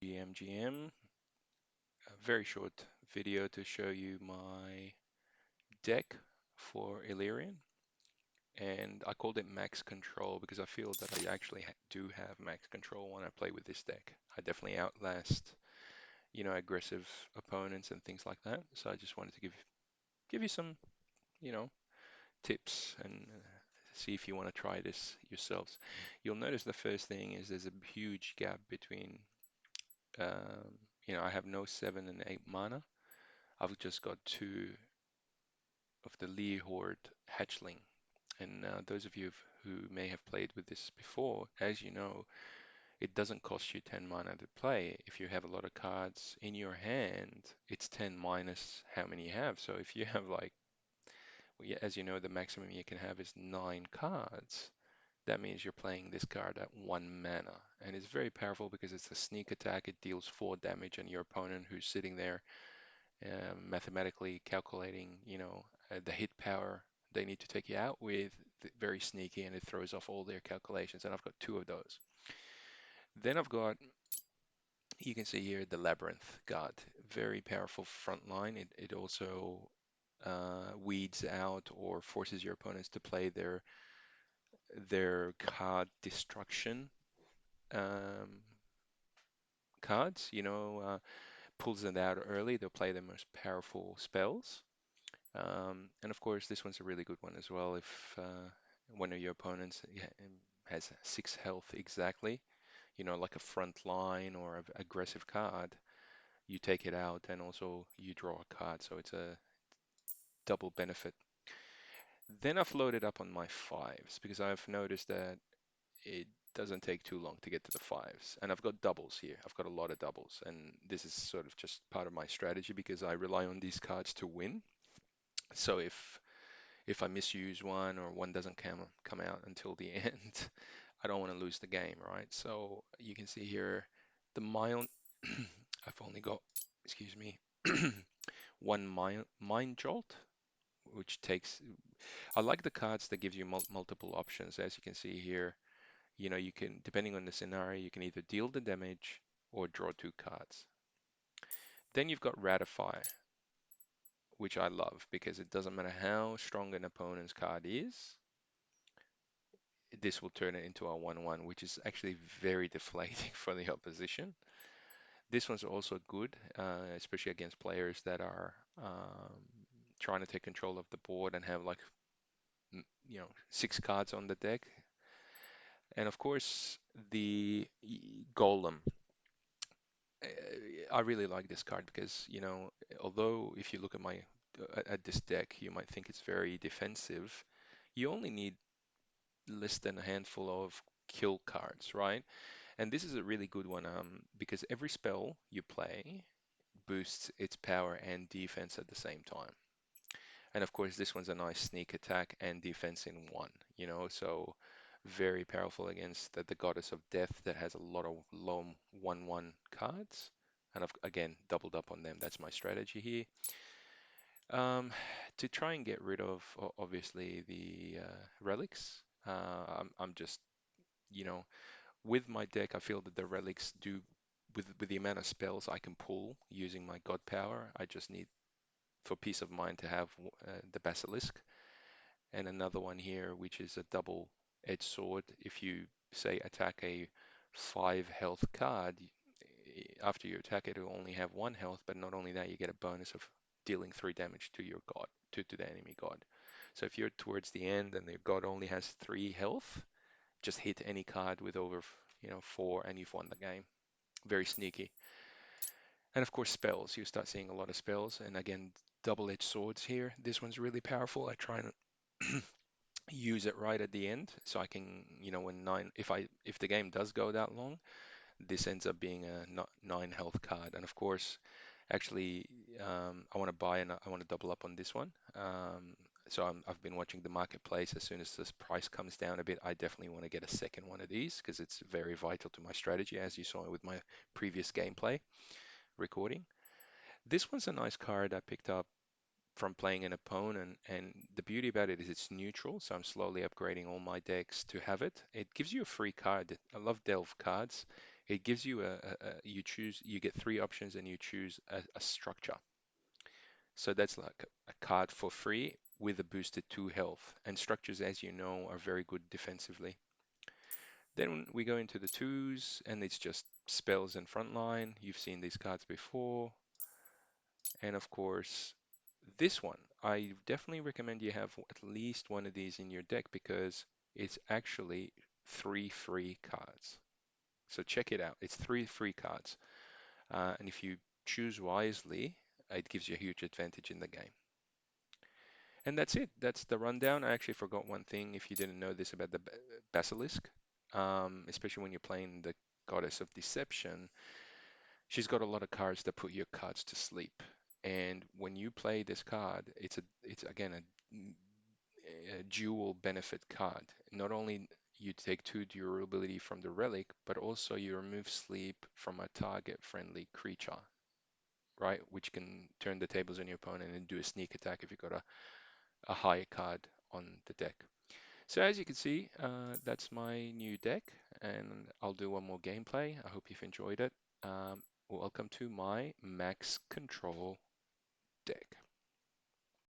GMGM, a very short video to show you my deck for Elyrian. And I called it max control because I feel that I actually do have max control when I play with this deck. I definitely outlast, aggressive opponents and things like that. So I just wanted to give you some, you know, tips and see if you want to try this yourselves. You'll notice the first thing is there's a huge gap between, um, I have no 7 and 8 mana. I've just got two of the Leehord Hatchling. And those of you who may have played with this before, as you know, it doesn't cost you 10 mana to play. If you have a lot of cards in your hand, it's 10 minus how many you have. So if you have like, well, yeah, as you know, the maximum you can have is 9 cards. That means you're playing this card at 1 mana. And it's very powerful because it's a sneak attack. It deals 4 damage, and your opponent who's sitting there mathematically calculating, the hit power they need to take you out with, very sneaky, and it throws off all their calculations. And I've got two of those. Then I've got, you can see here, the Labyrinth God, very powerful front line. It also weeds out or forces your opponents to play their card destruction um, cards. Pulls them out early. They'll play the most powerful spells. And of course, this one's a really good one as well. If one of your opponents has 6 health exactly, like a front line or an aggressive card, you take it out and also you draw a card. So it's a double benefit. Then I've loaded up on my fives because I've noticed that it doesn't take too long to get to the fives. And I've got doubles here. I've got a lot of doubles. And this is sort of just part of my strategy because I rely on these cards to win. So if I misuse one or one doesn't come out until the end, I don't want to lose the game, right? So you can see here the mind. I've only got, excuse me, one mind jolt, which takes. I like the cards that gives you multiple options. As you can see here, you can, depending on the scenario, you can either deal the damage or draw 2 cards. Then you've got ratify, which I love because it doesn't matter how strong an opponent's card is, this will turn it into a 1-1, which is actually very deflating for the opposition. This one's also good, especially against players that are trying to take control of the board and have like, 6 cards on the deck. And of course, the Golem. Uh, I really like this card because, although if you look at at this deck, you might think it's very defensive. You only need less than a handful of kill cards, right? And this is a really good one because every spell you play boosts its power and defense at the same time. And of course, this one's a nice sneak attack and defense in one, so very powerful against the Goddess of Death that has a lot of low 1/1 cards. And I've again doubled up on them. That's my strategy here. Um, to try and get rid of obviously the relics, I'm just, you know, with my deck, I feel that the relics do, with the amount of spells I can pull using my god power, I just need for peace of mind to have the basilisk and another one here, which is a double-edged sword. If you say attack a 5 health card, after you attack it, it will only have 1 health, but not only that, you get a bonus of dealing 3 damage to your god, to the enemy god. So if you're towards the end and the god only has 3 health, just hit any card with over, 4, and you've won the game. Very sneaky. And of course, spells. You start seeing a lot of spells. And again, double-edged swords here. This one's really powerful. I try and use it right at the end, so I can, when if the game does go that long, this ends up being a 9 health card. And of course, actually, I want to buy and I want to double up on this one. So I've been watching the marketplace. As soon as this price comes down a bit, I definitely want to get a second one of these because it's very vital to my strategy, as you saw with my previous gameplay recording. This one's a nice card I picked up from playing an opponent, and the beauty about it is it's neutral, so I'm slowly upgrading all my decks to have it. It gives you a free card. I love Delve cards. It gives you you choose, you get three options and you choose a structure. So that's like a card for free with a boosted 2 health. And structures, as you know, are very good defensively. Then we go into the twos, and it's just spells and frontline. You've seen these cards before. And of course, this one, I definitely recommend you have at least one of these in your deck because it's actually three free cards. So check it out. It's three free cards. And if you choose wisely, it gives you a huge advantage in the game. And that's it. That's the rundown. I actually forgot one thing if you didn't know this about the Basilisk, especially when you're playing the Goddess of Deception. She's got a lot of cards that put your cards to sleep. And when you play this card, it's again a dual benefit card. Not only you take 2 durability from the relic, but also you remove sleep from a target friendly creature, right? Which can turn the tables on your opponent and do a sneak attack if you've got a high card on the deck. So as you can see, that's my new deck, and I'll do one more gameplay. I hope you've enjoyed it. Welcome to my max control deck.